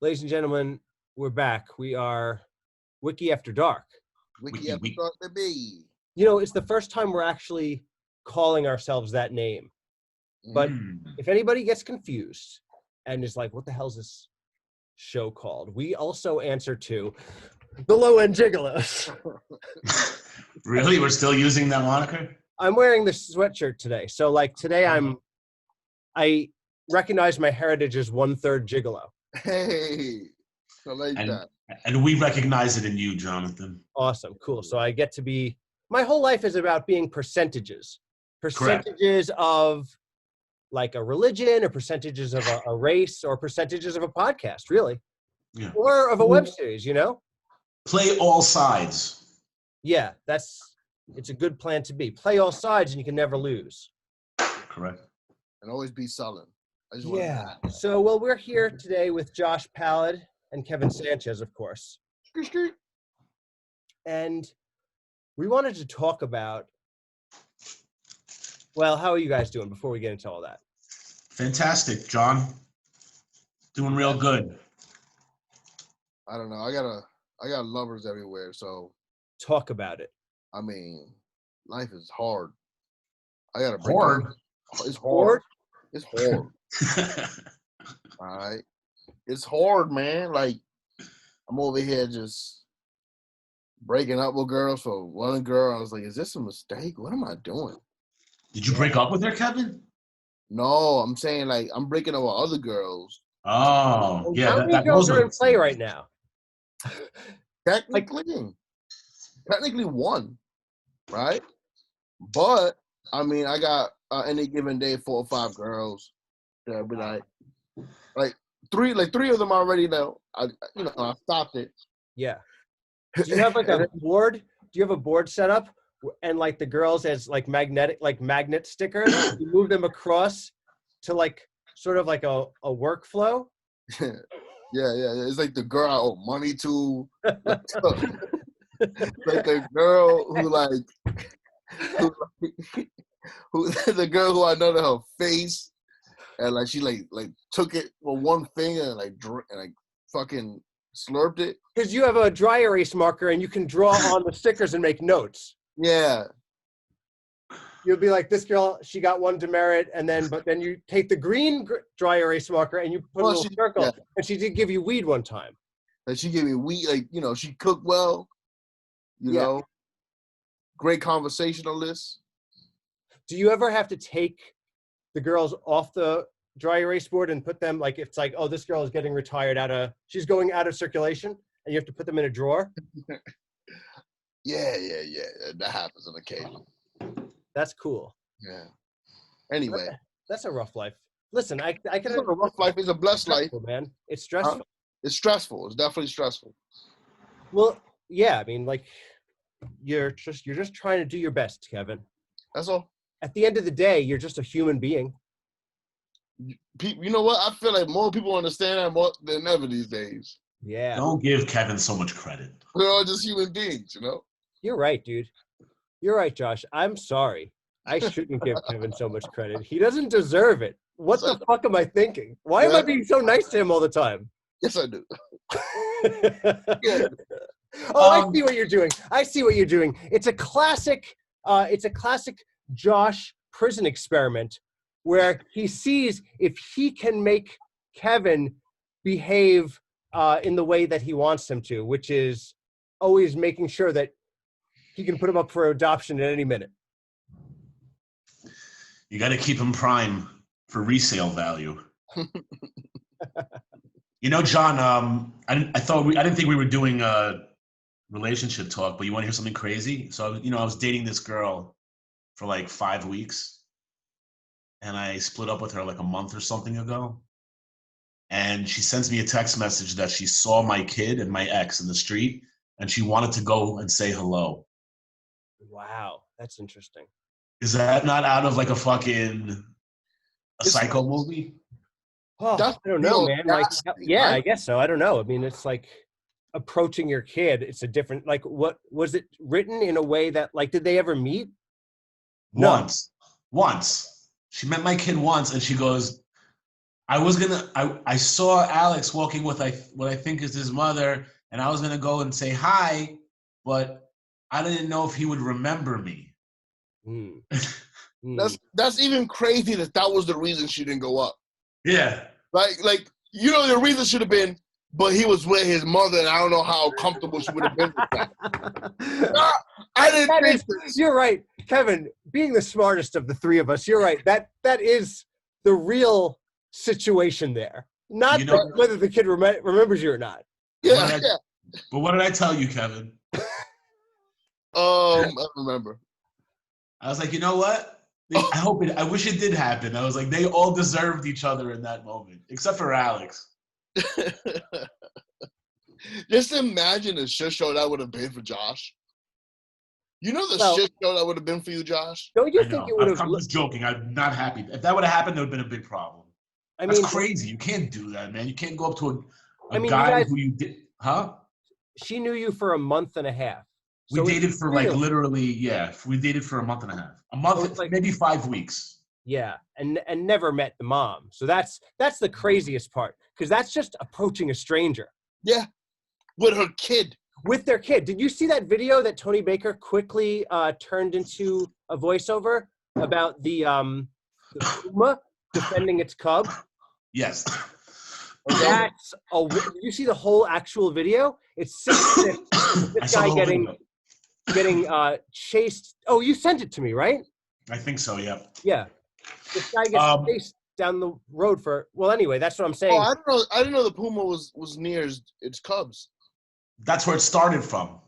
Ladies and gentlemen, we're back. We are Wiki After Dark. Wiki After Dark, baby. You know, it's the first time we're actually calling ourselves that name. But if anybody gets confused and is like, what the hell is this show called? We also answer to the Low-End Gigolos. Really? We're still using that moniker? I'm wearing this sweatshirt today. So like today I recognize my heritage as 1/3 Gigolo. Hey, I like that. And we recognize it in you, Jonathan. Awesome. Cool. So I get to be, my whole life is about being percentages. Percentages Correct. Of like a religion or percentages of a race or percentages of a podcast, really. Yeah. Or of a web series, you know? Play all sides. Yeah, it's a good plan to be. Play all sides and you can never lose. Correct. And always be selling. Yeah. So, well, we're here today with Josh Pallad and Kevin Sanchez, of course. And we wanted to talk about, well, how are you guys doing before we get into all that? Fantastic, John. Doing real good. I don't know. I got lovers everywhere, so. Talk about it. I mean, life is hard. I got to break hard. It's hard. It's hard. All right. It's hard, man. Like, I'm over here just breaking up with girls. For one girl, I was like, is this a mistake? What am I doing? Did you break up with her, Kevin? No, I'm saying, like, I'm breaking up with other girls. Oh, yeah. How many girls are in play right now? Technically one, right? But, I mean, I got any given day 4 or 5 girls. I'll be like three of them already know. I stopped it. Yeah. Do you have like a board? Do you have a board set up and like the girls as like magnet stickers? You move them across to like sort of like a workflow. Yeah. It's like the girl I owe money to. Like the girl who the girl who I know to her face. And like she like took it with one finger and like fucking slurped it. Because you have a dry erase marker and you can draw on the stickers and make notes. Yeah. You'll be like, this girl, she got 1 demerit, but then you take the green dry erase marker and you put a little circle. Yeah. And she did give you weed one time. And she gave me weed, like, you know, she cooked well. You know, great conversationalist. Do you ever have to take the girls off the dry erase board and put them, like, it's like, oh, this girl is getting retired she's going out of circulation, and you have to put them in a drawer? Yeah. That happens on occasion. That's cool. Yeah. Anyway. That's a rough life. Listen, I can. It's not a rough life. It's a blessed life, man. It's stressful. It's stressful. It's definitely stressful. Well, yeah. I mean, like, you're just trying to do your best, Kevin. That's all. At the end of the day, you're just a human being. You know what? I feel like more people understand that more than ever these days. Yeah. Don't give Kevin so much credit. We're all just human beings, you know? You're right, dude. You're right, Josh. I'm sorry. I shouldn't give Kevin so much credit. He doesn't deserve it. What the fuck am I thinking? Why am I being so nice to him all the time? Yes, I do. Yeah. Oh, I see what you're doing. It's a classic Josh prison experiment where he sees if he can make Kevin behave in the way that he wants him to, which is always making sure that he can put him up for adoption at any minute. You got to keep him prime for resale value. You know, John, I didn't think we were doing a relationship talk, but you want to hear something crazy? So, I was dating this girl for like 5 weeks, and I split up with her like a month or something ago. And she sends me a text message that she saw my kid and my ex in the street, and she wanted to go and say hello. Wow, that's interesting. Is that not out of like a psycho movie? Oh, I don't know, man. Like, yeah, I guess so. I don't know. I mean, it's like approaching your kid. It's a different, like, what was it written in a way that, like, did they ever meet? Once. She met my kid once, and she goes, I saw Alex walking with what I think is his mother, and I was gonna go and say hi, but I didn't know if he would remember me. Mm. That's even crazy that was the reason she didn't go up. Yeah. Like the reason should have been, but he was with his mother, and I don't know how comfortable she would have been with that. I didn't think this. You're right, Kevin. Being the smartest of the three of us, you're right. That is the real situation there. Not whether the kid remembers you or not. Yeah. But what did I tell you, Kevin? I remember. I was like, you know what? I wish it did happen. I was like, they all deserved each other in that moment, except for Alex. Just imagine the shit show that would have been for Josh. You know shit show that would have been for you, Josh? Don't you think it would have? I'm just joking. I'm not happy. If that would have happened, it would have been a big problem. That's crazy. You can't do that, man. You can't go up to a guy who you did, huh? She knew you for a month and a half. We dated for like literally, we dated for a month and a half. A month, so maybe 5 weeks. Yeah, and never met the mom. So that's the craziest part, because that's just approaching a stranger. Yeah, with her kid. With their kid. Did you see that video that Tony Baker quickly turned into a voiceover about the puma defending its cub? Yes. Did you see the whole actual video? It's 6 minutes. This guy getting chased. Oh, you sent it to me, right? I think so, yeah. Yeah. This guy gets chased down the road anyway, that's what I'm saying. Oh, I didn't know the puma was near its cubs. That's where it started from.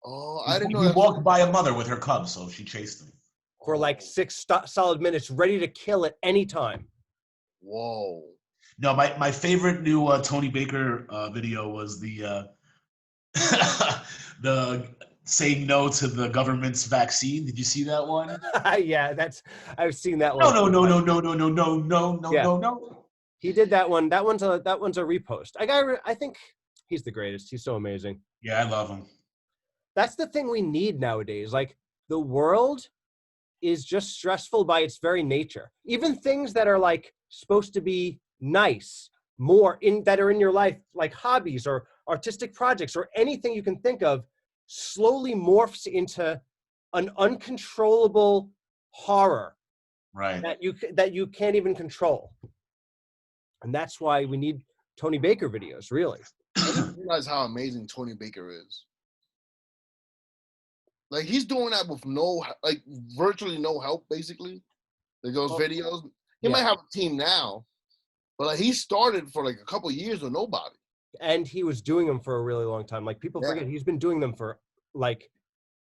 Oh, I didn't know. He walked by a mother with her cubs, so she chased him. For like 6 solid minutes, ready to kill at any time. Whoa. No, my favorite new Tony Baker video was the saying no to the government's vaccine. Did you see that one? Yeah, I've seen that one. No. He did that one. That one's a repost. I think he's the greatest. He's so amazing. Yeah, I love him. That's the thing we need nowadays. Like, the world is just stressful by its very nature. Even things that are like supposed to be nice, that are in your life, like hobbies or artistic projects or anything you can think of, slowly morphs into an uncontrollable horror, right? That you can't even control. And that's why we need Tony Baker videos, really. I didn't realize how amazing Tony Baker is. Like, he's doing that with virtually no help, basically. Like, those videos. He might have a team now, but like, he started for like a couple of years with nobody. And he was doing them for a really long time. Like, people forget he's been doing them for like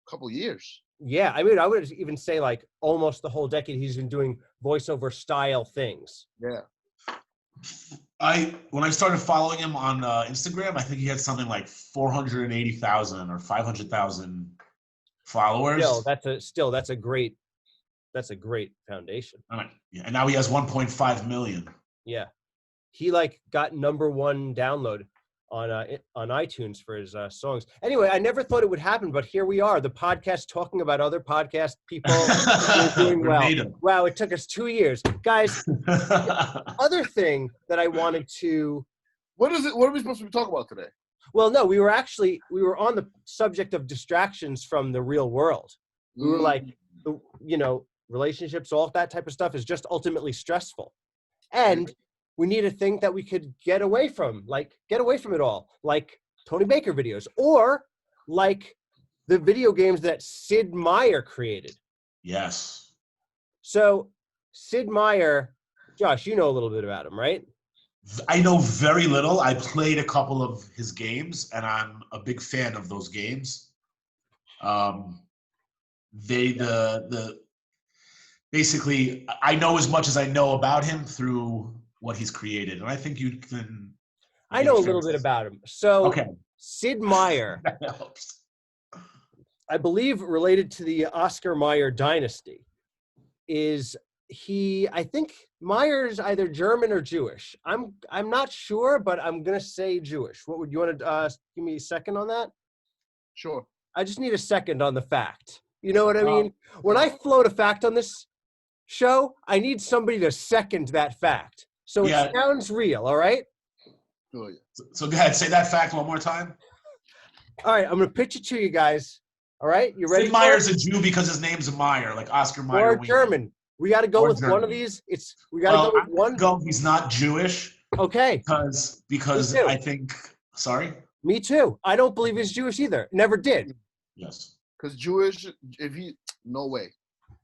a couple of years. Yeah, I mean, I would even say like almost the whole decade he's been doing voiceover style things. Yeah. When I started following him on Instagram, I think he had something like 480,000 or 500,000 followers. That's a great foundation. Yeah, and now he has 1.5 million. Yeah, he like got #1 download on iTunes for his songs. Anyway, I never thought it would happen, but here we are, the podcast talking about other podcast people doing well. Wow, it took us 2 years, guys. Other thing that I wanted to. What is it? What are we supposed to be talking about today? Well, no, we were on the subject of distractions from the real world. We were like, relationships, all that type of stuff is just ultimately stressful. And we need a thing that we could get away from it all, like Tony Baker videos, or like the video games that Sid Meier created. Yes. So Sid Meier, Josh, you know a little bit about him, right? I know very little. I played a couple of his games, and I'm a big fan of those games. Basically, I know as much as I know about him through what he's created, and I think you can. I know a little bit about him. So, okay. Sid Meier, that helps. I believe related to the Oscar Mayer dynasty, I think Meyer's either German or Jewish. I'm not sure, but I'm gonna say Jewish. What would you want to give me a second on that? Sure. I just need a second on the fact. You know what I mean? When I float a fact on this show, I need somebody to second that fact. So Yeah. it sounds real, all right? Feel you. So go ahead, say that fact one more time. All right, I'm going to pitch it to you guys. All right, you ready? Sid Meier's a Jew because his name's Meyer, like Oscar Mayer. Or German. We got to go Or with one of German. these. We got to go with I'm one. gonna go. He's not Jewish Okay. because Me too. I think. Sorry. Me too. I don't believe he's Jewish either. Never did. Yes. Because Jewish, no way.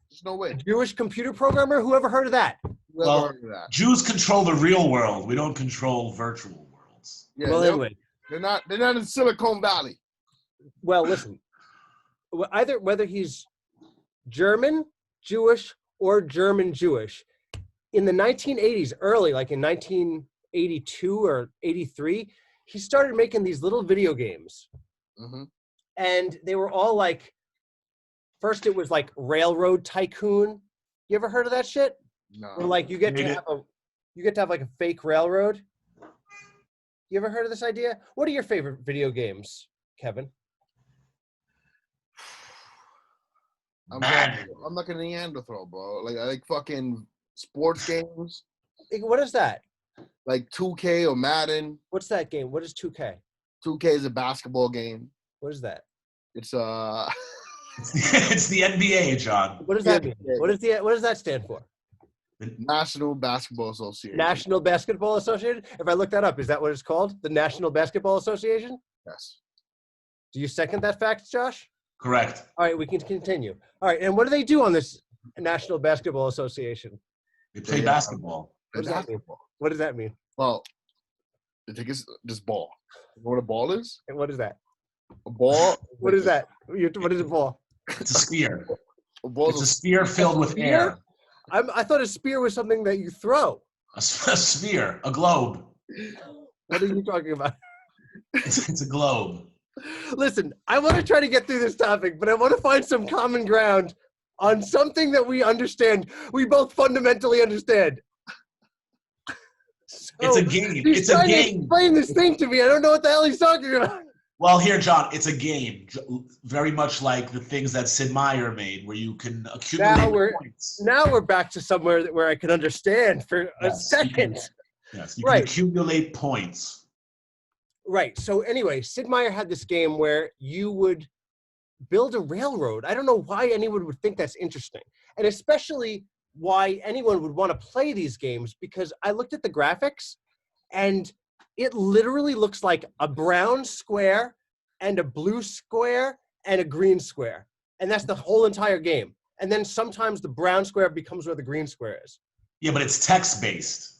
There's no way. Jewish computer programmer? Who ever heard of that? Never heard of that. Jews control the real world. We don't control virtual worlds. Yeah, Well, anyway. they're not in Silicon Valley. Well, listen. Whether he's German, Jewish, or German Jewish, in the 1980s, early, like in 1982 or 83, he started making these little video games. Mm-hmm. And they were all like, first it was like Railroad Tycoon. You ever heard of that shit? No. Where like you get to have like a fake railroad. You ever heard of this idea? What are your favorite video games, Kevin? I'm like a Neanderthal, bro. Like I like fucking sports games. What is that? Like 2K or Madden. What's that game? What is 2K? 2K is a basketball game. What is that? It's It's the NBA, John. What does that mean? What does that stand for? National Basketball Association. National Basketball Association? If I look that up, is that what it's called? The National Basketball Association? Yes. Do you second that fact, Josh? Correct. All right, we can continue. All right, and what do they do on this National Basketball Association? They play basketball. What does that mean? What does that mean? Well, I think it's this ball. You know what a ball is? And what is that? A ball. What is that? What is a ball? It's a sphere. It's a sphere filled with air. I thought a spear was something that you throw. A sphere, a globe. What are you talking about? It's a globe. Listen, I want to try to get through this topic, but I want to find some common ground on something that we understand. We both fundamentally understand. So It's a game. He's It's a trying game. to explain this thing to me. I don't know what the hell he's talking about. Well, here, John, it's a game. Very much like the things that Sid Meier made, where you can accumulate points. Now we're back to somewhere where I can understand for a second. You can accumulate points. Right. So anyway, Sid Meier had this game where you would build a railroad. I don't know why anyone would think that's interesting. And especially why anyone would want to play these games, because I looked at the graphics and it literally looks like a brown square and a blue square and a green square. And that's the whole entire game. And then sometimes the brown square becomes where the green square is. Yeah, but it's text-based.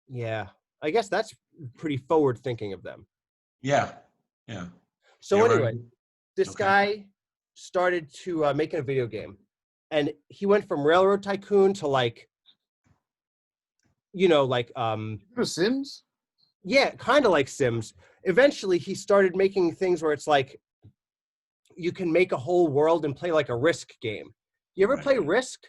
Yeah. I guess that's pretty forward thinking of them. Yeah. So anyway, this guy started to making a video game. And he went from Railroad Tycoon to like Sims? Yeah, kind of like Sims. Eventually, he started making things where it's like you can make a whole world and play like a Risk game. You ever play Risk?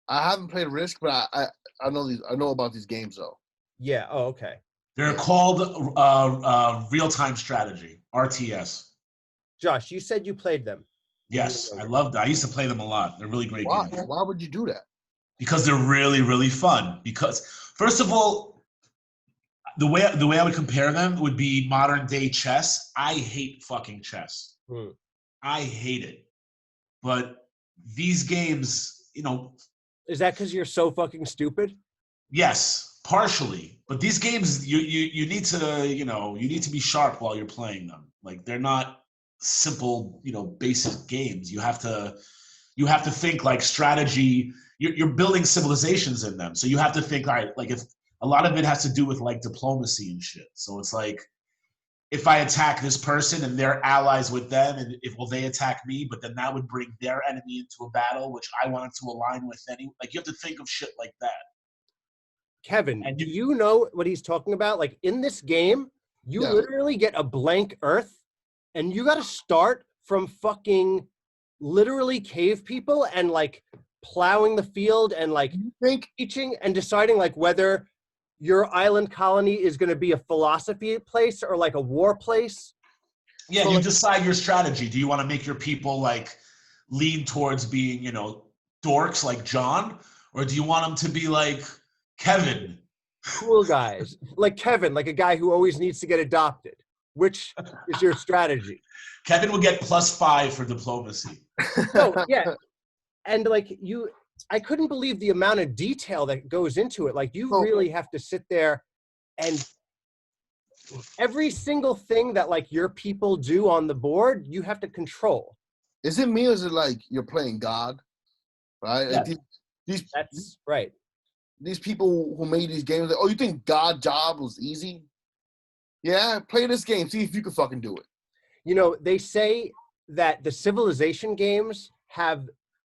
I haven't played Risk, but I know about these games though. Yeah. Oh, okay. They're called RealTime Strategy, RTS. Josh, you said you played them. Yes, I love that. I used to play them a lot. They're really great games. Why would you do that? Because they're really, really fun. Because first of all, the way I would compare them would be modern day chess. I hate fucking chess. I hate it. But these games, Is that because you're so fucking stupid? Yes, partially. But these games, you need to, you need to be sharp while you're playing them. Like they're not simple, basic games. You have to think like strategy. You're building civilizations in them. So you have to think, all right, like if a lot of it has to do with like diplomacy and shit. So it's like, if I attack this person and they're allies with them, and will they attack me? But then that would bring their enemy into a battle, which I wanted to align with. Like you have to think of shit like that. Kevin, do you know what he's talking about? Like in this game, you literally get a blank earth and you got to start from fucking literally cave people and like plowing the field and like teaching and deciding like whether your island colony is going to be a philosophy place or like a war place. Yeah, so you decide your strategy. Do you want to make your people like lean towards being, dorks like John? Or do you want them to be like Kevin cool guys, like Kevin, like a guy who always needs to get adopted. Which is your strategy? Kevin will get +5 for diplomacy. No, yeah. And like I couldn't believe the amount of detail that goes into it. Like you really have to sit there and every single thing that like your people do on the board, you have to control. Is it me or is it like you're playing God? Right? Yeah. Like That's right. These people who made these games, like, oh, you think God's job was easy? Yeah, play this game. See if you can fucking do it. You know, they say that the Civilization games have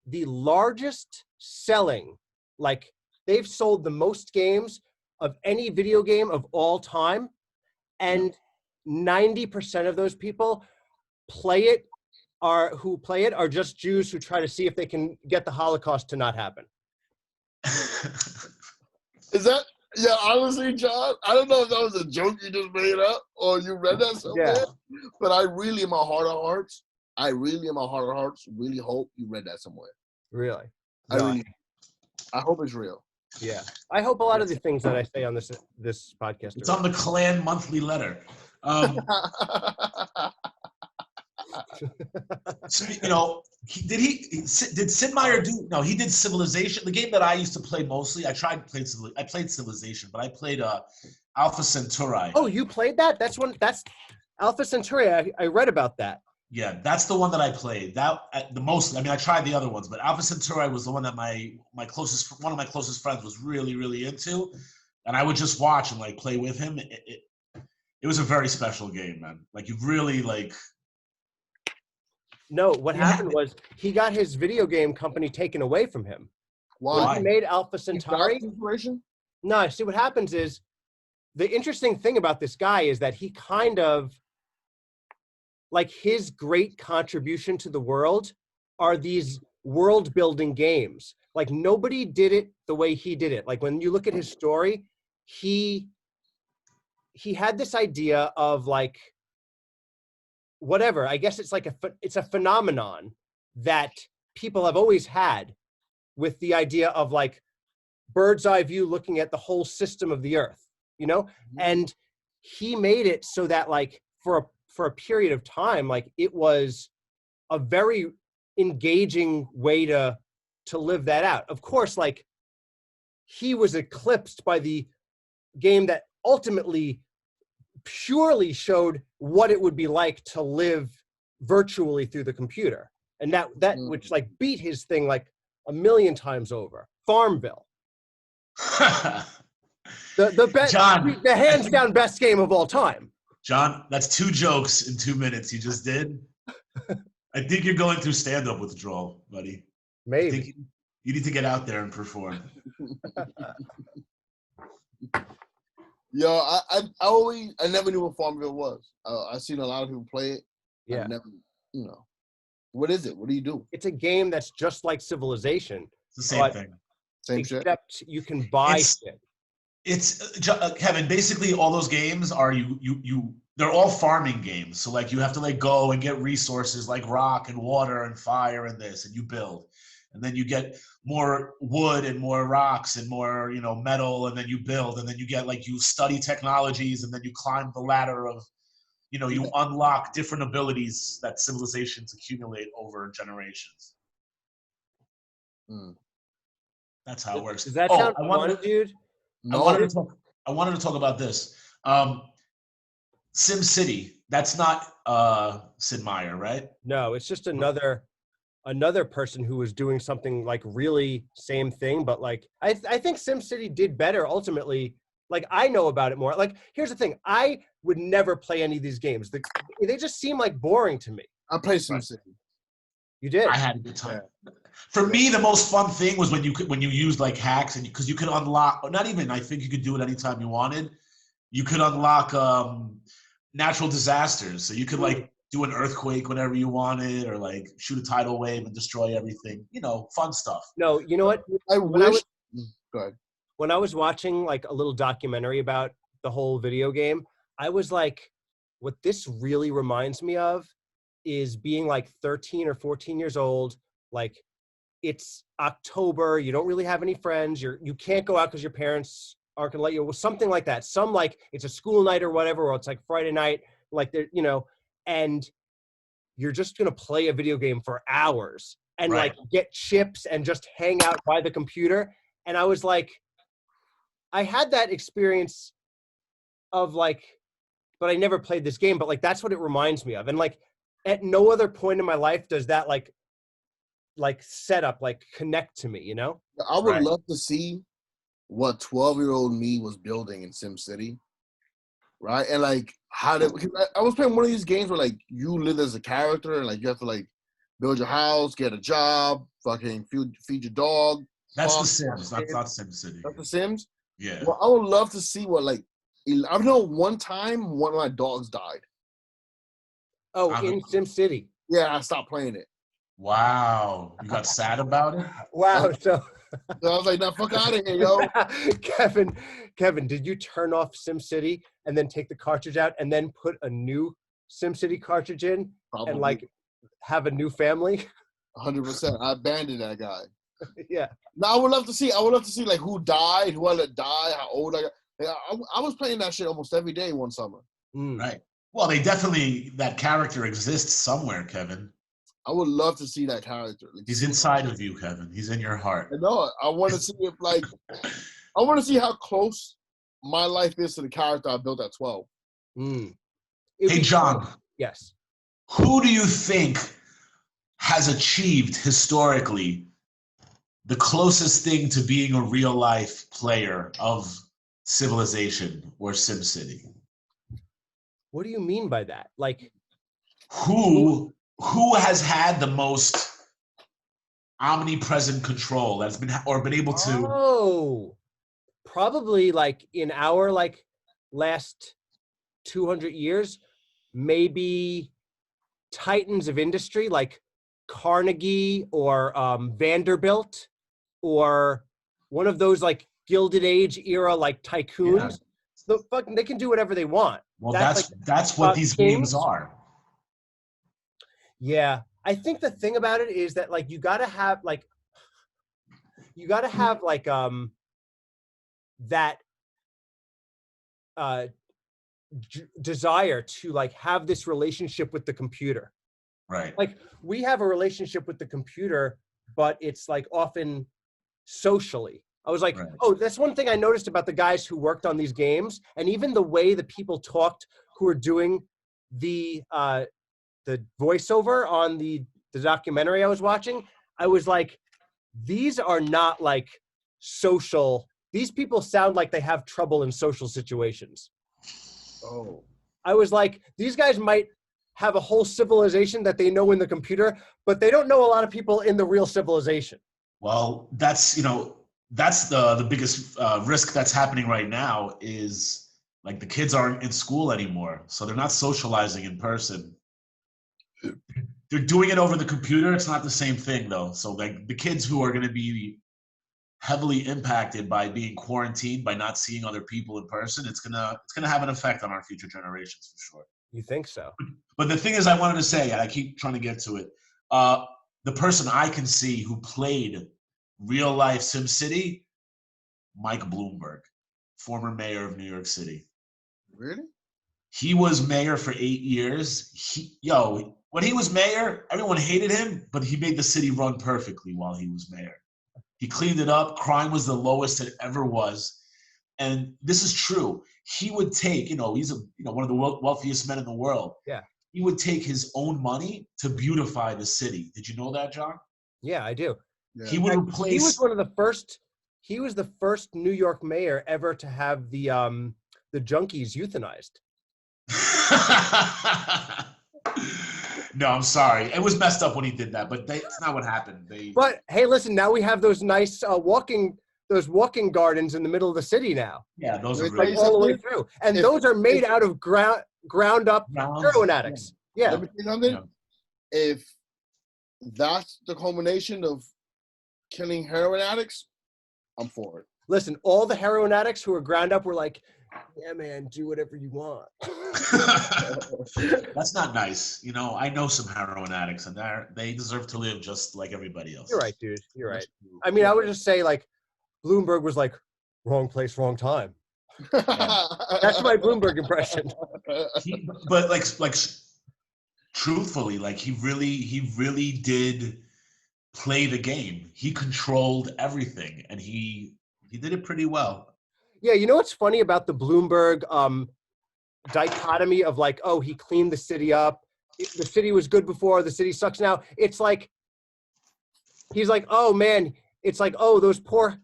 the largest selling, like they've sold the most games of any video game of all time. And 90% of those people who play it are just Jews who try to see if they can get the Holocaust to not happen. Is that, yeah, honestly, John, I don't know if that was a joke you just made up or you read that somewhere, but I really, in my heart of hearts, really hope you read that somewhere. Really? I hope it's real. Yeah. I hope a lot of the things that I say on this podcast It's on the Klan monthly letter. You know, did Sid Meier do? No, he did Civilization. The game that I used to play mostly, I played Civilization, but I played Alpha Centauri. Oh, you played that? That's Alpha Centauri. I read about that. Yeah, that's the one that I played. That the most. I mean, I tried the other ones, but Alpha Centauri was the one that one of my closest friends was really, really into, and I would just watch and like play with him. It was a very special game, man. Like you really like. No, what happened was he got his video game company taken away from him. Why? When he made Alpha Centauri. No, see what happens is the interesting thing about this guy is that he kind of like his great contribution to the world are these world building games. Like nobody did it the way he did it. Like when you look at his story, he had this idea of like, whatever, I guess it's like it's a phenomenon that people have always had with the idea of like bird's eye view looking at the whole system of the earth, you know? And he made it so that like for a period of time, like it was a very engaging way to live that out. Of course, like he was eclipsed by the game that ultimately purely showed what it would be like to live virtually through the computer. And that which like beat his thing like a million times over. Farmville. the best, John, the hands down best game of all time. John, that's 2 jokes in 2 minutes you just did. I think you're going through stand-up withdrawal, buddy. Maybe. I think you need to get out there and perform. Yo, I never knew what Farmville was. I've seen a lot of people play it. Yeah. I've never, what is it? What do you do? It's a game that's just like Civilization. It's the same thing. Same shit. Except you can buy shit. It's Kevin. Basically, all those games are they're all farming games. So like you have to like go and get resources like rock and water and fire and this, and you build, and then you get more wood and more rocks and more metal, and then you build, and then you get like you study technologies, and then you climb the ladder of you unlock different abilities that civilizations accumulate over generations. That's how it works. Does that sound fun, dude? No. I wanted to talk about this. Sim City. That's not Sid Meier, right? No, it's just another person who was doing something like really same thing, but like I think SimCity did better ultimately. Like I know about it more. Like here's the thing, I would never play any of these games. They just seem like boring to me. I played SimCity. You did? I had a good time. Yeah. For me, the most fun thing was when you used like hacks and because you could unlock. Or not even. I think you could do it anytime you wanted. You could unlock natural disasters, so you could like do an earthquake whenever you wanted, or like shoot a tidal wave and destroy everything. Fun stuff. No, you know what? Go ahead. When I was watching like a little documentary about the whole video game, I was like, what this really reminds me of is being like 13 or 14 years old. Like it's October, you don't really have any friends. You can't go out because your parents aren't gonna let you, something like that. Some like it's a school night or whatever, or it's like Friday night, like they're, and you're just gonna play a video game for hours and Right. like get chips and just hang out by the computer. And I was like, I had that experience of like, but I never played this game, but like that's what it reminds me of. And like at no other point in my life does that like setup like connect to me, I would Right. love to see what 12-year-old me was building in SimCity, right? And like because I was playing one of these games where like you live as a character and like you have to like build your house, get a job, fucking feed your dog. That's farm, The Sims, kid. not SimCity. That's The Sims. Yeah. Well, I would love to see what like I know one time one of my dogs died. Oh, in SimCity. Yeah, I stopped playing it. Wow. You got sad about it? Wow. So I was like, "Nah, fuck out of here, yo." Kevin, did you turn off SimCity and then take the cartridge out and then put a new SimCity cartridge in Probably. and like have a new family? 100%. I abandoned that guy. Yeah. No, I would love to see like who died, who let die, how old I got. Like, I was playing that shit almost every day one summer. Right. Well, that character exists somewhere, Kevin. I would love to see that character. Like, He's inside of you, Kevin. He's in your heart. I know. I want to see if like I want to see how close my life is to the character I built at 12. Hey, John. Yes. Who do you think has achieved historically the closest thing to being a real life player of Civilization or SimCity? What do you mean by that? Like who has had the most omnipresent control that's been able to? Oh, probably like in our like last 200 years, maybe titans of industry like Carnegie or Vanderbilt or one of those like Gilded Age era like tycoons. Yeah. They can do whatever they want. Well, that's what these games are. Yeah, I think the thing about it is that like you gotta have that desire to like have this relationship with the computer. Right. Like we have a relationship with the computer, but it's like often socially. I was like, right. Oh, that's one thing I noticed about the guys who worked on these games, and even the way the people talked who were doing the voiceover on the documentary I was watching. I was like, these are not like social. These people sound like they have trouble in social situations. Oh. I was like, these guys might have a whole civilization that they know in the computer, but they don't know a lot of people in the real civilization. Well, that's the biggest risk that's happening right now is like the kids aren't in school anymore. So they're not socializing in person. They're doing it over the computer. It's not the same thing though. So like the kids who are going to be heavily impacted by being quarantined, by not seeing other people in person, it's gonna have an effect on our future generations for sure. You think so? But the thing is, I wanted to say, and I keep trying to get to it, the person I can see who played real life SimCity, Mike Bloomberg, former mayor of New York City. Really? He was mayor for 8 years. When he was mayor, everyone hated him, but he made the city run perfectly while he was mayor. He cleaned it up. Crime was the lowest it ever was. And this is true. He would take, he's one of the wealthiest men in the world. Yeah. He would take his own money to beautify the city. Did you know that, John? Yeah, I do. Yeah. He would replace. He was one of the first. He was the first New York mayor ever to have the junkies euthanized. No, I'm sorry. It was messed up when he did that, but it's not what happened. But hey, listen, now we have those nice walking gardens in the middle of the city now. Yeah, those are like all the way through, and those are made out of ground up heroin addicts. Yeah. Let me say something. Yeah. If that's the culmination of killing heroin addicts, I'm for it. Listen, all the heroin addicts who are ground up were like, yeah, man, do whatever you want. That's not nice. I know some heroin addicts, and they deserve to live just like everybody else. You're right, dude. You're right. I mean, I would just say, like, Bloomberg was like, wrong place, wrong time. That's my Bloomberg impression. But like truthfully, like he really did play the game. He controlled everything, and he did it pretty well. Yeah, you know what's funny about the Bloomberg dichotomy of like, oh, he cleaned the city up. The city was good before, the city sucks now. It's like, he's like, oh man, it's like, oh, those poor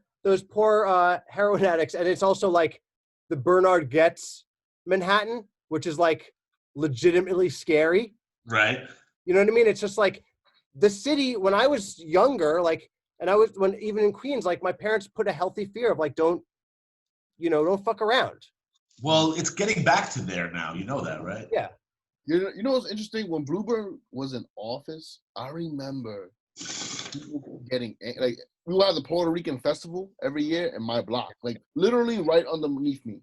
heroin addicts. And it's also like the Bernard Goetz Manhattan, which is like legitimately scary. Right. You know what I mean? It's just like the city, when I was younger, like, and even in Queens, like my parents put a healthy fear of like, don't fuck around. Well, it's getting back to there now. You know that, right? Yeah. You know what's interesting? When Bloomberg was in office, I remember people getting like we would have the Puerto Rican festival every year in my block, like literally right underneath me,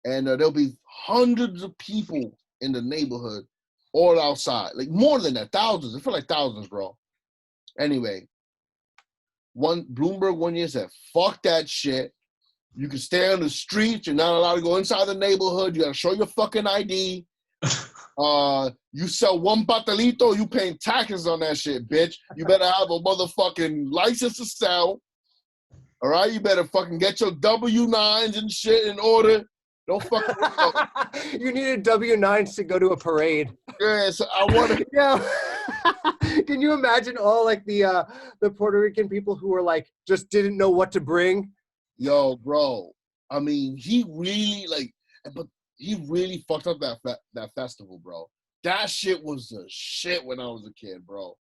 and there'll be hundreds of people in the neighborhood, all outside, like more than that, thousands. I feel like thousands, bro. Anyway, Bloomberg one year said, "Fuck that shit. You can stay on the streets. You're not allowed to go inside the neighborhood. You gotta show your fucking ID." You sell one patelito, you paying taxes on that shit, bitch. You better have a motherfucking license to sell. All right, you better fucking get your W-9s and shit in order. Don't fucking. You needed W-9s to go to a parade. Yeah, so I want to. Yeah. Can you imagine all like the Puerto Rican people who were like just didn't know what to bring? Yo, bro. I mean, he really fucked up that festival, bro. That shit was the shit when I was a kid, bro.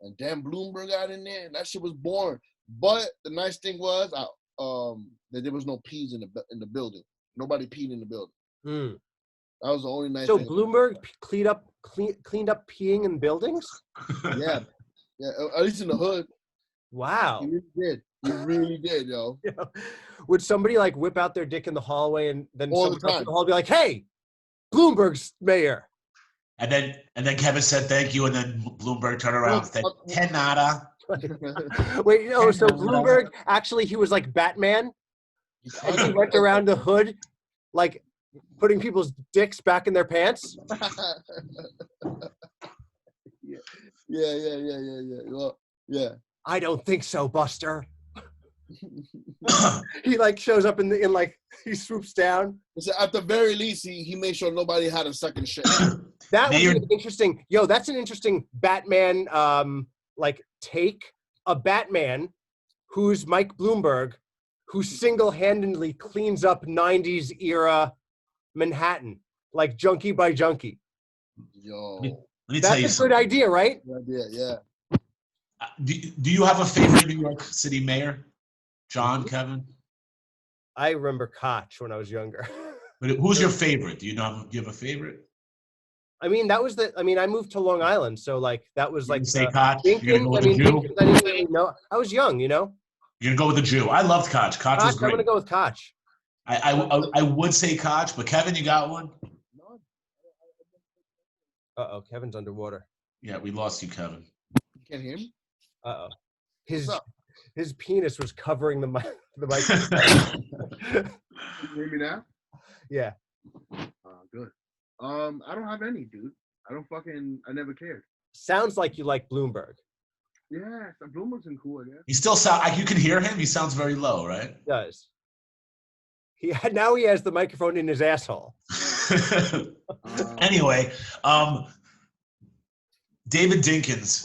And then Bloomberg got in there, and that shit was boring. But the nice thing was, that there was no peas in the building. Nobody peed in the building. Mm. That was the only nice thing. So Bloomberg cleaned up peeing in buildings? Yeah, at least in the hood. Wow. He really did. He really did, yo. Yeah. Would somebody like whip out their dick in the hallway and then All someone the time. in the hall be like, "Hey, Bloomberg's mayor." And then Kevin said thank you, and then Bloomberg turned around and said, "Tenada." Wait, no. So Bloomberg actually, he was like Batman, and he went around the hood, like putting people's dicks back in their pants. Yeah. Well, yeah. I don't think so, Buster. He like shows up in like he swoops down. So at the very least, he made sure nobody had a second shit. That would be an interesting. Yo, that's an interesting Batman like take. A Batman who's Mike Bloomberg, who single-handedly cleans up 90s era Manhattan, like junkie by junkie. Yo. Let me tell you That's a something. good idea, right? Good idea, yeah. Do you have a favorite New York City mayor? John, Kevin? I remember Koch when I was younger. But who's your favorite? Do you have a favorite? I mean, I moved to Long Island, so like that was like say Koch? You're gonna go with the Jew? I didn't really know. I was young, you know. You're gonna go with the Jew. I loved Koch. Koch was great. I'm gonna go with Koch. I would say Koch, but Kevin, you got one? Uh-oh, Kevin's underwater. Yeah, we lost you, Kevin. You can't hear me? Uh-oh. His penis was covering the microphone. You hear me now? Yeah. Good. I don't have any, dude. I never cared. Sounds like you like Bloomberg. Yeah, Bloomberg's cool, I guess. He still you can hear him. He sounds very low, right? He does. Now he has the microphone in his asshole. Anyway, David Dinkins,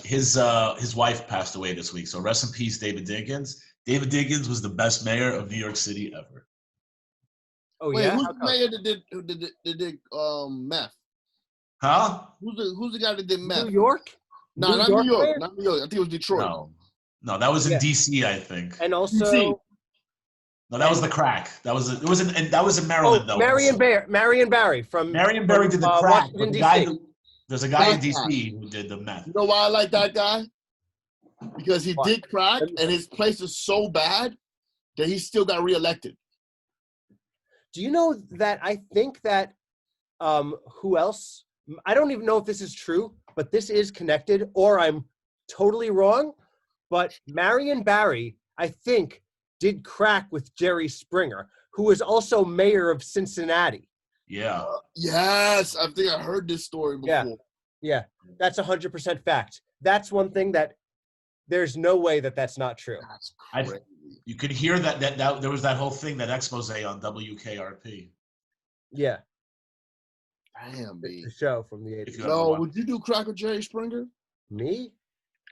his wife passed away this week. So rest in peace, David Dinkins. David Dinkins was the best mayor of New York City ever. Oh, wait, yeah? Who's the mayor that did meth? Huh? Who's the guy that did meth? New York? No, not New York. Not New York. I think it was Detroit. No, that was in DC, I think. And also, DC. No, that was the crack. That was in Maryland, though. Marion Barry from Marion Barry did the crack. Washington, But there's a guy in DC who did the meth. You know why I like that guy? Because he did crack, and his place is so bad that he still got reelected. Do you know that I think that who else? I don't even know if this is true, but this is connected, or I'm totally wrong. But Marion Barry, I think, did crack with Jerry Springer, who was also mayor of Cincinnati. Yeah. Yes, I think I heard this story before. Yeah, that's 100% fact. That's one thing that there's no way that that's not true. That's crazy. You could hear that there was that whole thing, that expose on WKRP. Yeah. Damn, B. The show from the 80s. No, would you do crack with Jerry Springer? Me?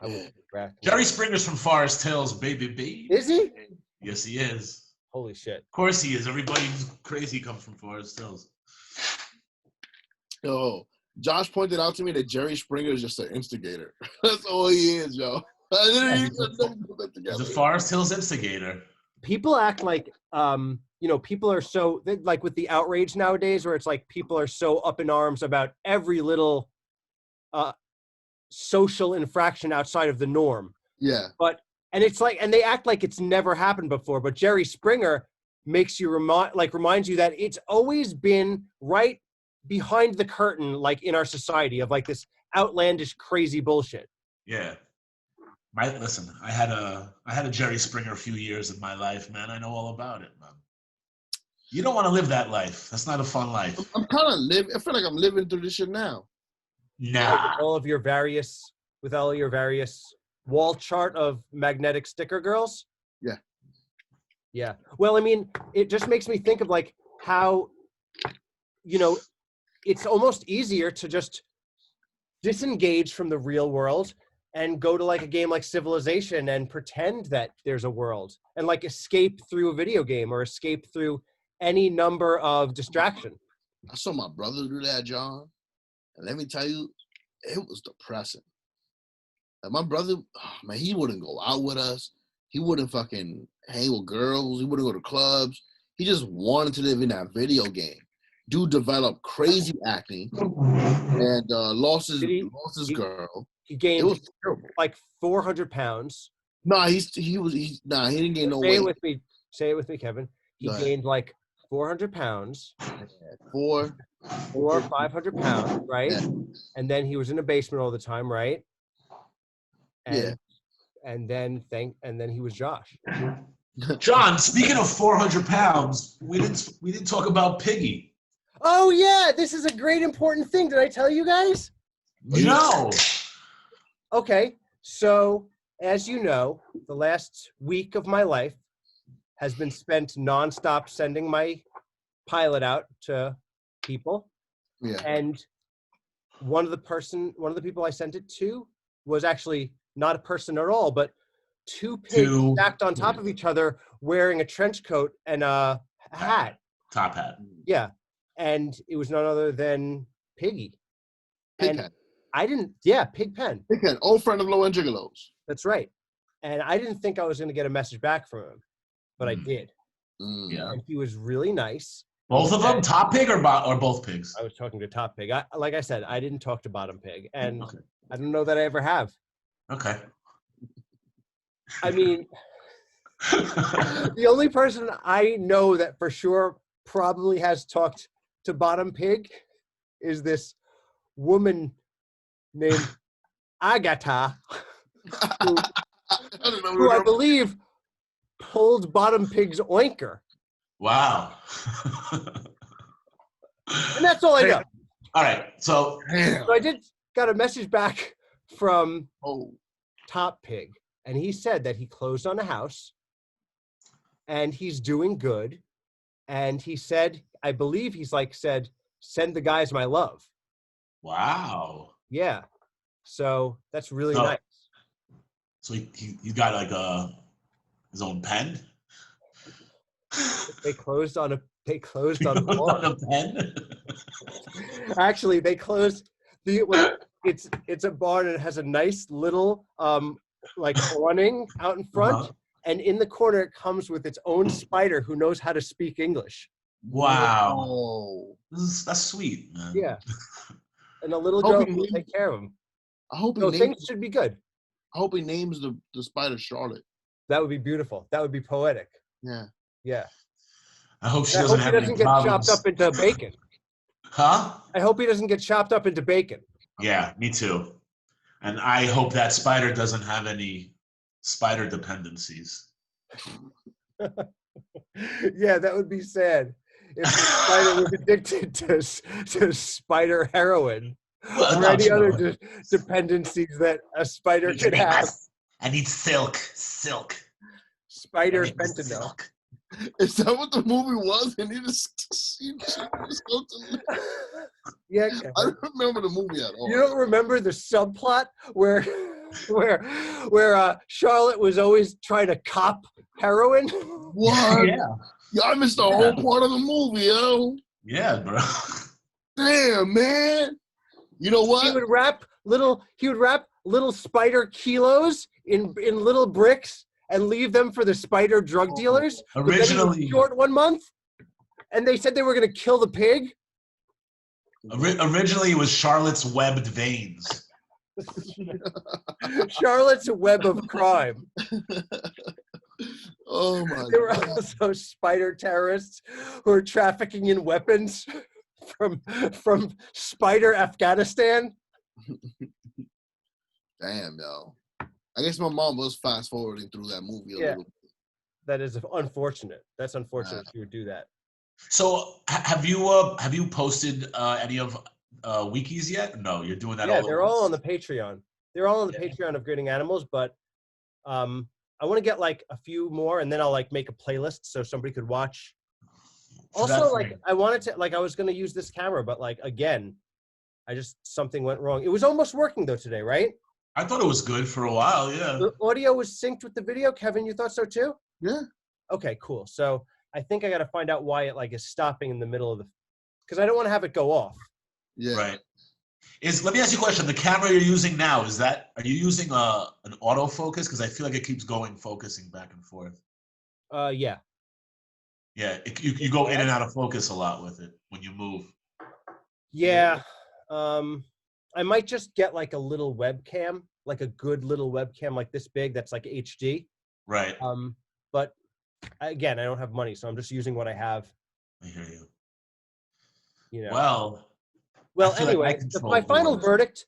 I would do crack. Jerry Springer's from Forest Hills, baby. Is he? Yes, he is. Holy shit. Of course he is. Everybody who's crazy comes from Forest Hills. Yo, Josh pointed out to me that Jerry Springer is just an instigator. That's all he is, yo. I didn't even put that together. He's a Forest Hills instigator. People act like, people are so, like with the outrage nowadays, where it's like people are so up in arms about every little social infraction outside of the norm. Yeah. And it's like, and they act like it's never happened before, but Jerry Springer makes you reminds you that it's always been right behind the curtain, like in our society, of like this outlandish, crazy bullshit. Yeah. Listen, I had a Jerry Springer a few years in my life, man. I know all about it, man. You don't want to live that life. That's not a fun life. I'm kind of I feel like I'm living through this shit now. Nah. With all your various wall chart of magnetic sticker girls. Yeah. Yeah. Well, I mean, it just makes me think of like how, it's almost easier to just disengage from the real world and go to like a game like Civilization and pretend that there's a world and like escape through a video game or escape through any number of distraction. I saw my brother do that, John. And let me tell you, it was depressing. Like my brother, man, he wouldn't go out with us. He wouldn't fucking hang with girls. He wouldn't go to clubs. He just wanted to live in that video game. Dude developed crazy acne and lost his girl. He gained it was terrible. Like 400 pounds. No, he didn't gain no weight. Say it with me, Kevin. He gained like 400 pounds. 400 or 500 pounds, right? Yeah. And then he was in a basement all the time, right? And, yeah. And then he was Josh. John, speaking of 400 pounds, we didn't talk about Piggy. Oh yeah, this is a great important thing. Did I tell you guys? No. Okay, so as you know, the last week of my life has been spent nonstop sending my pilot out to people. Yeah. And one of the people I sent it to was actually not a person at all, but two pigs stacked on top of each other wearing a trench coat and a hat. Top hat. Yeah. And it was none other than Piggy. Pigpen. Pigpen. Pigpen, old friend of Low End Gigolos. That's right. And I didn't think I was going to get a message back from him, but I did. Yeah. And he was really nice. Both of them? Top Pig or both pigs? I was talking to Top Pig. Like I said, I didn't talk to Bottom Pig. And I don't know that I ever have. Okay. I mean, the only person I know that for sure probably has talked to Bottom Pig is this woman named Agatha, who I believe pulled Bottom Pig's oinker. Wow. And that's all I know. All right. So I got a message back from Top Pig, and he said that he closed on a house and he's doing good. And he said, I believe said, send the guys my love. Wow. Yeah. So that's really nice. So he got like his own pen? They closed on a on a pen? Actually, they closed it's a barn and it has a nice little like awning out in front. And in the corner, it comes with its own spider who knows how to speak English. Wow. Oh. That's sweet, man. Yeah. And a little girl will take care of him. I hope things should be good. I hope he names the spider Charlotte. That would be beautiful. That would be poetic. Yeah. Yeah. I hope she doesn't have any get problems. chopped up into bacon. Huh? I hope he doesn't get chopped up into bacon. Yeah, me too. And I hope that spider doesn't have any spider dependencies. Yeah, that would be sad if the spider was addicted to spider heroin Well, or no, any you other know, dependencies that a spider I could need have. I need silk. I Spider need fentanyl. silk. Is that what the movie was? And he just go to. Yeah, I Kevin. don't remember the movie at all. You don't remember the subplot where Charlotte was always trying to cop heroin? What? Yeah. Yeah, I missed the whole part of the movie, yo. Yeah, bro. Damn, man. You know He what? would wrap little spider kilos in little bricks and leave them for the spider drug dealers. But then he was Originally, short 1 month, and they said they were going to kill the pig. originally it was Charlotte's webbed veins. Charlotte's a web of crime. Oh my There were God. also spider terrorists who are trafficking in weapons from spider Afghanistan. Damn, yo. I guess my mom was fast forwarding through that movie a little bit. That is unfortunate. That's unfortunate if you would do that. So have you posted any of wikis yet? No, you're doing that. Yeah, all they're all on the Patreon. They're all on the Yeah. Patreon of Grading Animals, but I want to get like a few more, and then I'll like make a playlist so somebody could watch. Also, like I wanted to, like I was going to use this camera, but like again, something went wrong. It was almost working though today, right? I thought it was good for a while. Yeah. The audio was synced with the video. Kevin, you thought so too? Yeah. Okay, cool. So I think I got to find out why it like is stopping in the middle of because I don't want to have it go off. Yeah. Right. Let me ask you a question. The camera you're using now, are you using an autofocus? Because I feel like it keeps focusing back and forth. Yeah. Yeah, you go in and out of focus a lot with it when you move. Yeah. I might just get like a little webcam, like a good little webcam like this big that's like HD. Right. But again, I don't have money, so I'm just using what I have. I hear you. You know. Well, anyway, my final verdict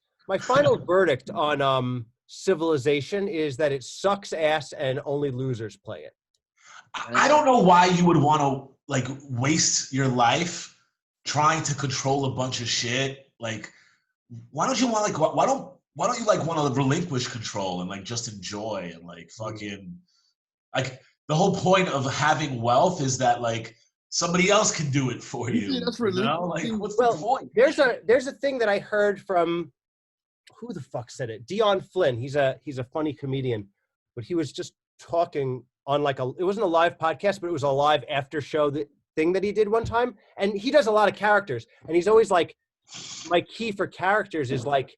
on Civilization is that it sucks ass and only losers play it. I don't know why you would want to like waste your life trying to control a bunch of shit. Like, why don't you want like why don't you like want to relinquish control and like just enjoy and like fucking like the whole point of having wealth is that like somebody else can do it for you. Yeah, that's you know? Like, what's the point? There's a thing that I heard from who the fuck said it? Dion Flynn. He's a funny comedian, but he was just talking on like it wasn't a live podcast, but it was a live after show thing that he did one time. And he does a lot of characters, and he's always like, my key for characters is like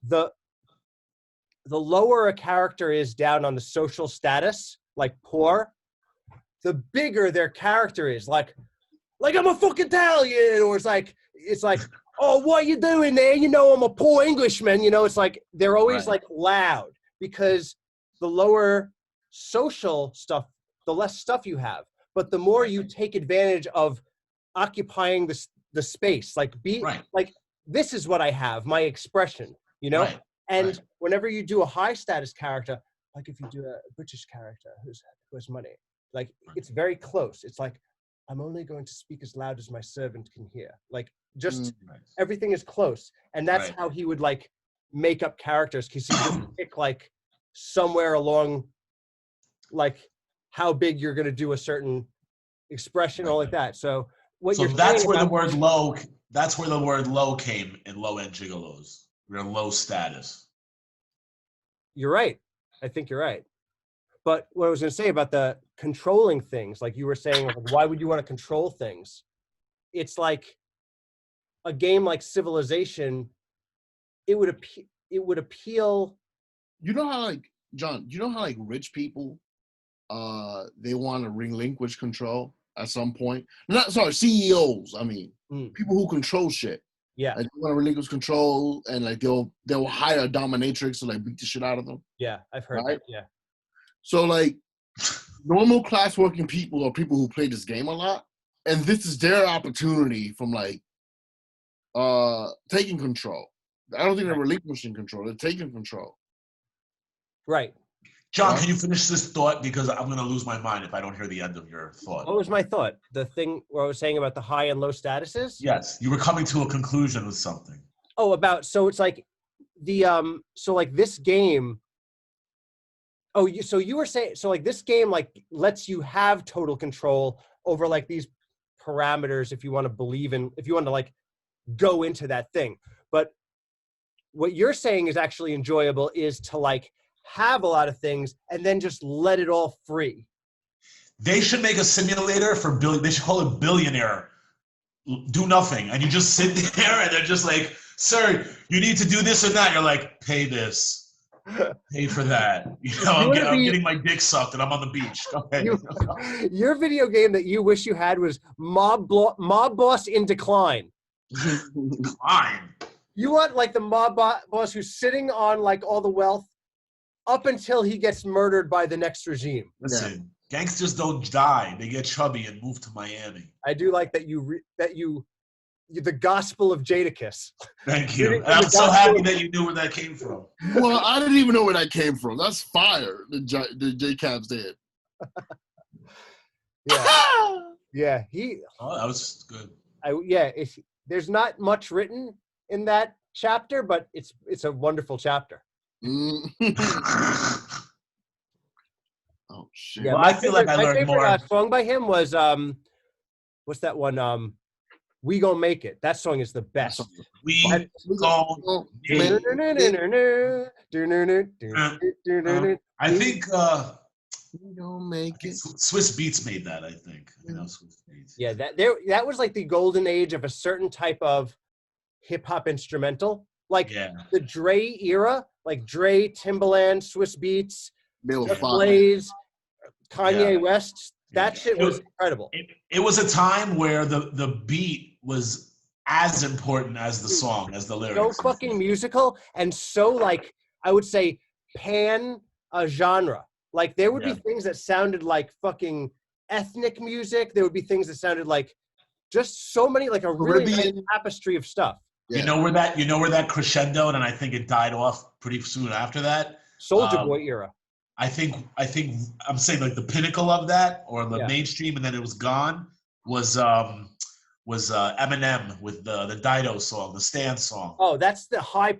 the lower a character is down on the social status, like poor, the bigger their character is. Like I'm a fucking Italian, or it's like, oh, what you doing there? You know, I'm a poor Englishman. You know, it's like they're always like loud because the lower social stuff, the less stuff you have. But the more you take advantage of occupying the space, like like this is what I have, my expression, you know. And whenever you do a high status character, like if you do a British character who has money, like it's very close. It's like, I'm only going to speak as loud as my servant can hear. Like just everything is close. And that's how he would like make up characters, because he would pick like somewhere along like how big you're going to do a certain expression, all like that. So that's where the word low came in low end gigolos. We're low status. You're right. I think you're right. But what I was going to say about the controlling things, like you were saying, like, why would you want to control things? It's like a game like Civilization. It would appeal. You know how like John? You know how like rich people, they want to relinquish control at some point. CEOs. I mean, people who control shit. Yeah. Like, they want to relinquish control, and like they'll hire a dominatrix to like beat the shit out of them. Yeah, I've heard that. Yeah. So like normal class working people are people who play this game a lot, and this is their opportunity from like taking control. I don't think they're relinquishing control; they're taking control. Right. John, Right. can you finish this thought? Because I'm going to lose my mind if I don't hear the end of your thought. What was my thought? The thing where I was saying about the high and low statuses? Yes, you were coming to a conclusion with something. Oh, so it's like so like this game. Oh, so you were saying, so like this game like lets you have total control over like these parameters if you want to like go into that thing. But what you're saying is actually enjoyable is to like have a lot of things and then just let it all free. They should make a simulator for they should call it billionaire. Do nothing. And you just sit there and they're just like, sir, you need to do this or that. You're like, pay this. Pay for that. You know, I'm getting my dick sucked and I'm on the beach. Okay. Your video game that you wish you had was Mob Boss in Decline. Decline. You want like the mob boss who's sitting on like all the wealth up until he gets murdered by the next regime. Listen, gangsters don't die. They get chubby and move to Miami. I do like that the gospel of Jadakiss. Thank you. And I'm so happy that you knew where that came from. Well, I didn't even know where that came from. That's fire. The J-Caps did. Yeah. Yeah. Oh, that was good. There's not much written in that chapter, but it's a wonderful chapter. Oh shit! Yeah, well, I feel like I learned more. My favorite song by him was what's that one? We Gonna Make It. That song is the best. We Gonna Make It. I think We Gonna Make It. Swiss Beats made that. I think. Swiss Beats. Yeah, that was like the golden age of a certain type of hip hop instrumental, like the Dre era, like Dre, Timbaland, Swiss Beats, Blaze, Kanye West. That shit was incredible. It was a time where the beat was as important as the song, as the lyrics. So fucking musical and so like I would say pan genre. Like there would be things that sounded like fucking ethnic music. There would be things that sounded like just so many, like a really nice tapestry of stuff. Yeah. You know where that crescendoed, and I think it died off pretty soon after that. Soulja Boy era. I think I'm saying like the pinnacle of that, or the mainstream, and then it was gone. Was Eminem with the Dido song, the Stan song. Oh, that's the high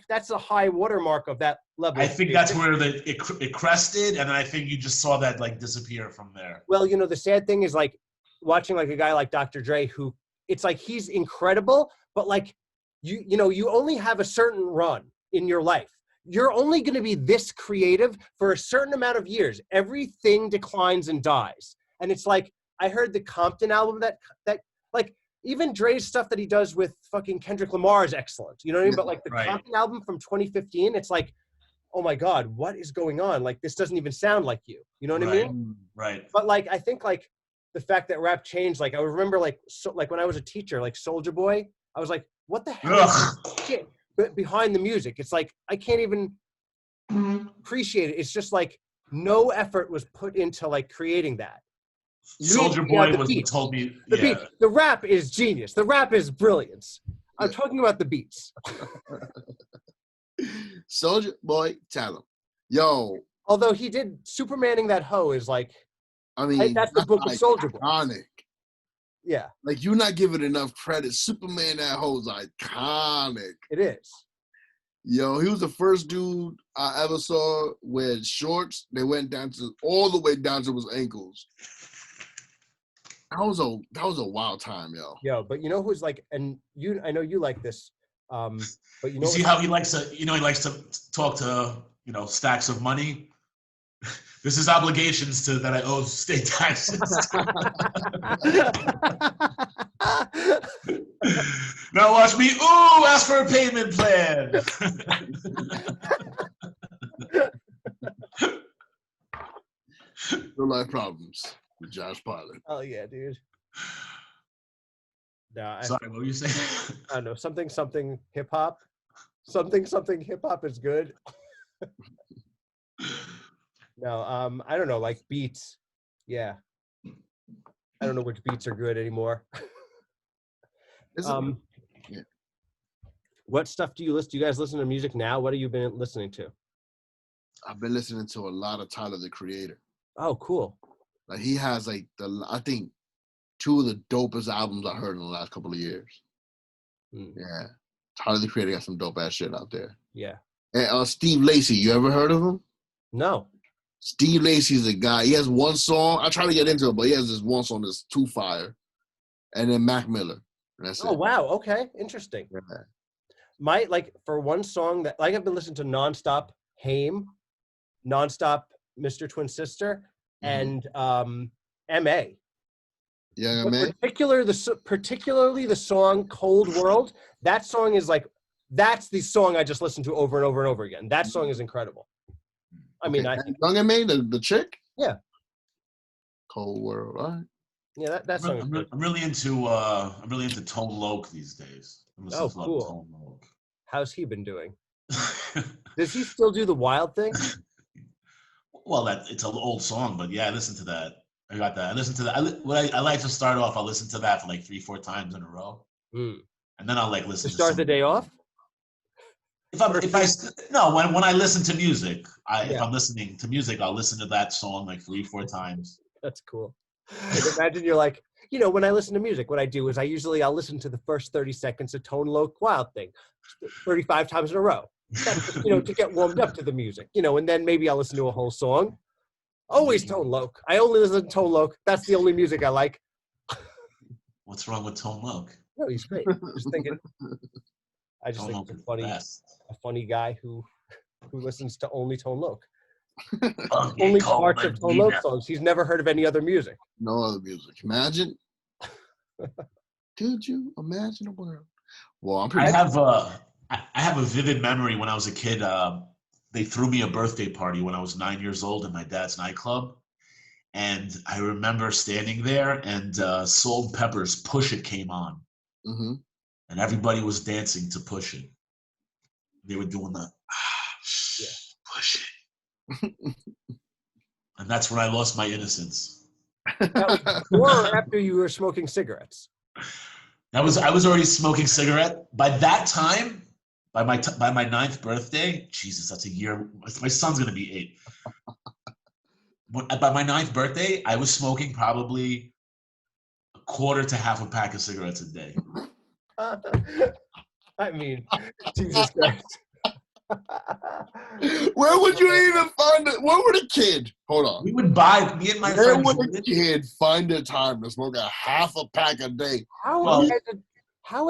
watermark of that level. I think that's where it crested, and then I think you just saw that like disappear from there. Well, the sad thing is like watching like a guy like Dr. Dre, who it's like he's incredible, but like you only have a certain run in your life. You're only going to be this creative for a certain amount of years. Everything declines and dies. And it's like, I heard the Compton album that like even Dre's stuff that he does with fucking Kendrick Lamar is excellent. You know what I mean? But like the Compton album from 2015, it's like, oh my God, what is going on? Like, this doesn't even sound like you. You know what I mean? Right. But like, I think like the fact that rap changed, like I remember like when I was a teacher, like Soulja Boy, I was like, what the hell is this shit behind the music? It's like, I can't even appreciate it. It's just like no effort was put into like creating that. Soulja Boy was what told me. Beat. The rap is genius. The rap is brilliance. I'm talking about the beats. Soulja Boy, tell him. Yo. Although he did Supermaning that hoe is like, I mean, that's the book of Soulja Boy. Iconic. Yeah. Like, you're not giving enough credit. Superman that hoe's iconic. It is. Yo, he was the first dude I ever saw with shorts. They went down all the way down to his ankles. That was a wild time, yo. Yo, but you know who's like, and I know you like this, but you see how he likes to talk to stacks of money. This is obligations that I owe state taxes. Now watch me. Ooh, ask for a payment plan. Real life problems with Josh Pilot. Oh yeah, dude. No, sorry, what were you saying? I don't know, something hip hop. Something hip hop is good. No, I don't know, like beats. Yeah. I don't know which beats are good anymore. What stuff do you listen? Do you guys listen to music now? What have you been listening to? I've been listening to a lot of Tyler the Creator. Oh, cool. Like he has like I think 2 of the dopest albums I heard in the last couple of years. Yeah, Tyler the Creator got some dope ass shit out there. Yeah. And Steve Lacy, you ever heard of him? No. Steve Lacy's a guy. He has one song. I try to get into it, but he has this one song that's too fire. And then Mac Miller. That's it. Wow. Okay. Interesting. Yeah. For one song that I've been listening to nonstop Haim, nonstop Mr. Twin Sister, and M.A. Yeah, But man. particularly the song Cold World, that song is that's the song I just listened to over and over and over again. That song is incredible. I mean, I think Young M.A., the chick? Yeah. Cold World, all right. Yeah, that song is good. I'm really into Tone Loc these days. Oh, cool. Tone Loc. How's he been doing? Does he still do the Wild Thing? Well, it's an old song, but yeah, I listened to that. I got that. I listened to that. I like to start off. I'll listen to that for like 3-4 times in a row, and then I'll listen to start the day off. When I listen to music, if I'm listening to music, I'll listen to that song like 3-4 times. That's cool. Imagine you're like, when I listen to music, what I do is I'll listen to the first 30 seconds of Tone Loc Wild Thing 35 times in a row. That's, to get warmed up to the music, and then maybe I'll listen to a whole song. Always Tone Loc. I only listen to Tone Loc. That's the only music I like. What's wrong with Tone Loc? No, he's great. Just thinking. I just think it's a funny guy who listens to only Tone Loc. Only parts of Tone Loc songs. He's never heard of any other music. No other music. Imagine. Could you imagine a world? Well, I have a vivid memory when I was a kid. They threw me a birthday party when I was 9 years old in my dad's nightclub. And I remember standing there and Salt and Pepper's Push It came on. Mm-hmm. And everybody was dancing to Push It. They were doing the push it. And that's when I lost my innocence. That was before or after you were smoking cigarettes? I was already smoking cigarette. By that time, by my 9th birthday, Jesus, that's a year. My son's going to be 8. By my 9th birthday, I was smoking probably a quarter to half a pack of cigarettes a day. I mean, Jesus Christ. Where would you even find it? Where would a kid? Hold on. We would buy, me and my Where friends. would a kid find the time to smoke a half a pack a day? How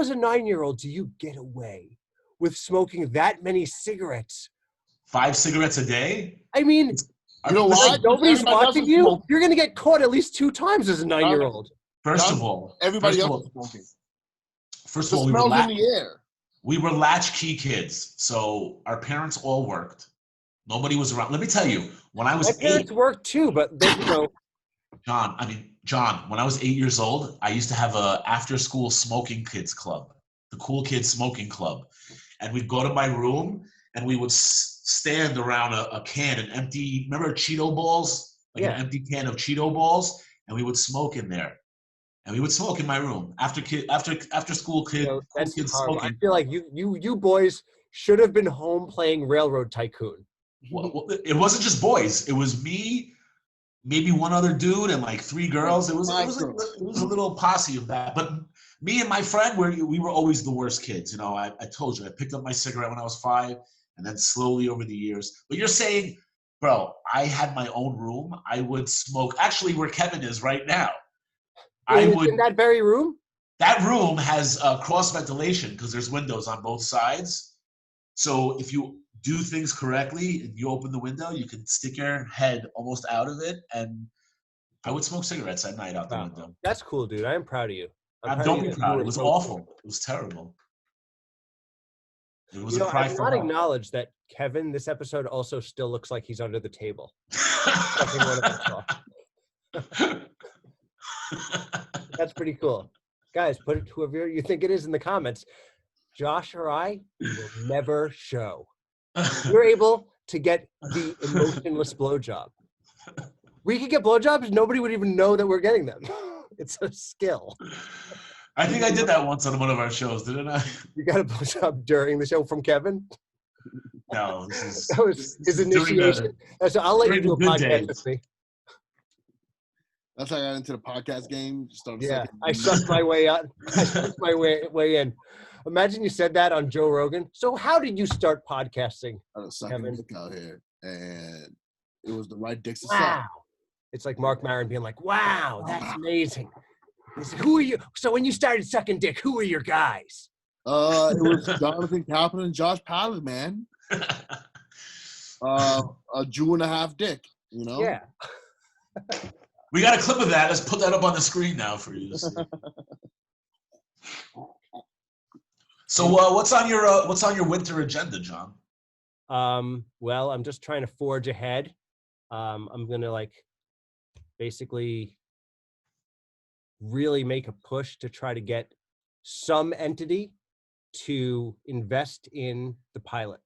as a 9-year-old do you get away with smoking that many cigarettes? 5 cigarettes a day? I mean, you know why? Nobody's watching you. You're going to get caught at least 2 times as a 9-year-old. First of all, everybody else is smoking. First of all, we were latchkey kids, so our parents all worked. Nobody was around. Let me tell you, when I was 8, my parents worked too, but they, John, when I was 8 years old, I used to have a after-school smoking kids club, the Cool Kids Smoking Club, and we'd go to my room and we would stand around a can, an empty. Remember Cheeto balls, an empty can of Cheeto balls, and we would smoke in there. And we would smoke in my room after school kids smoking. I feel like you boys should have been home playing Railroad Tycoon. Well, it wasn't just boys. It was me, maybe one other dude, and like 3 girls. It was a little posse of that. But me and my friend, we were always the worst kids. I told you, I picked up my cigarette when I was 5, and then slowly over the years. But you're saying, bro, I had my own room. I would smoke. Actually, where Kevin is right now. In that very room? That room has cross ventilation because there's windows on both sides. So if you do things correctly and you open the window, you can stick your head almost out of it. And I would smoke cigarettes at night out the window. That's cool, dude. I am proud of you. Don't be proud. It was awful. It was terrible. It was a cry for help. I want to acknowledge that Kevin, this episode also still looks like he's under the table. That's pretty cool. Guys, put it whoever you think it is in the comments. Josh or I will never show. We're able to get the emotionless blowjob. We could get blowjobs, nobody would even know that we're getting them. It's a skill. I think I did that once on one of our shows, didn't I? You got a blowjob during the show from Kevin? No, this is That was his during initiation. So I'll let you do a during the good podcast days. with me. That's how I got into the podcast game. Just started Yeah, sucking. I sucked my way out. I sucked my way in. Imagine you said that on Joe Rogan. So how did you start podcasting? I was sucking Kevin. dick out here, and it was the right dicks to Wow. suck. It's like Mark Maron being like, wow, that's amazing. Who are you? So when you started sucking dick, who were your guys? It was Jonathan Kaplan and Josh Palin, man. A Jew and a half dick, you know? Yeah. We got a clip of that. Let's put that up on the screen now for you to see. So what's on your winter agenda, John? Well, I'm just trying to forge ahead. I'm gonna like basically really make a push to try to get some entity to invest in the pilot.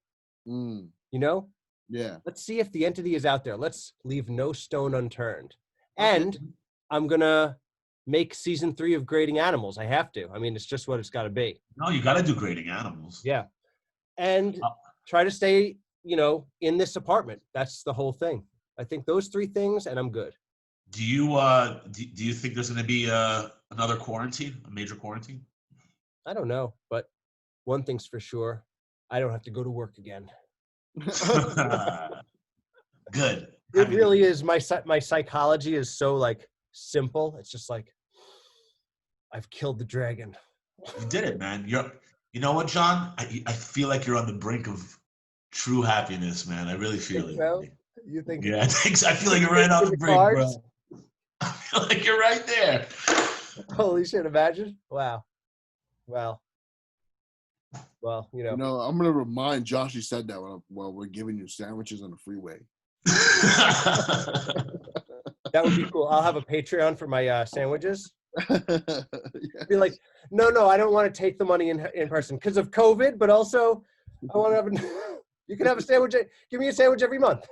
Mm, You know, yeah. let's see if the entity is out there. Let's leave no stone unturned. Okay. And I'm gonna make season 3 of Grading Animals. I have to. I mean, it's just what it's got to be. No, you got to do Grading Animals. Yeah, and try to stay, in this apartment. That's the whole thing. I think those 3 things, and I'm good. Do you do you think there's going to be another quarantine, a major quarantine? I don't know, but one thing's for sure: I don't have to go to work again. Good. It really is. My psychology is so like simple. It's just like, I've killed the dragon. You did it, man. You know what, John? I feel like you're on the brink of true happiness, man. I really feel it. So? You think? Yeah, I feel like you're right on the brink, bro. I feel like you're right there. Holy shit! Imagine. Wow. Well, I'm gonna remind Josh you said that while we're giving you sandwiches on the freeway. That would be cool. I'll have a Patreon for my sandwiches. Yes. Be like, no, I don't want to take the money in person because of COVID, but also I want to have you can have a sandwich. Give me a sandwich every month.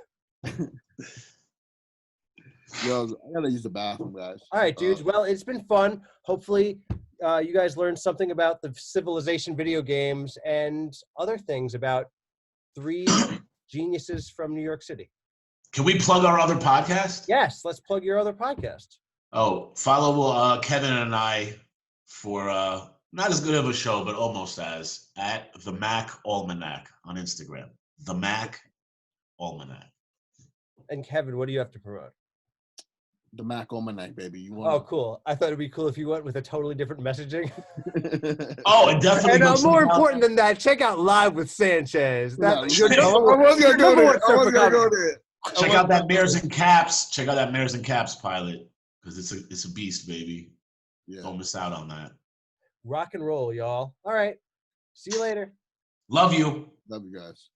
Yo, I gotta use the bathroom, guys. All right, dudes. Well, it's been fun. Hopefully, you guys learned something about the Civilization video games and other things about 3 geniuses from New York City. Can we plug our other podcast? Yes, let's plug your other podcast. Oh, follow Kevin and I for not as good of a show, but almost as, at the Mac Almanac on Instagram. The Mac Almanac. And Kevin, what do you have to promote? The Mac Almanac, baby. Oh, cool. I thought it'd be cool if you went with a totally different messaging. Oh, it definitely. And more important than that, check out Live with Sanchez. I was gonna go there. Check out that Mares and Caps. Check out that Mares and Caps pilot, because it's a beast, baby. Yeah. Don't miss out on that. Rock and roll, y'all. All right. See you later. Love you. Love you guys.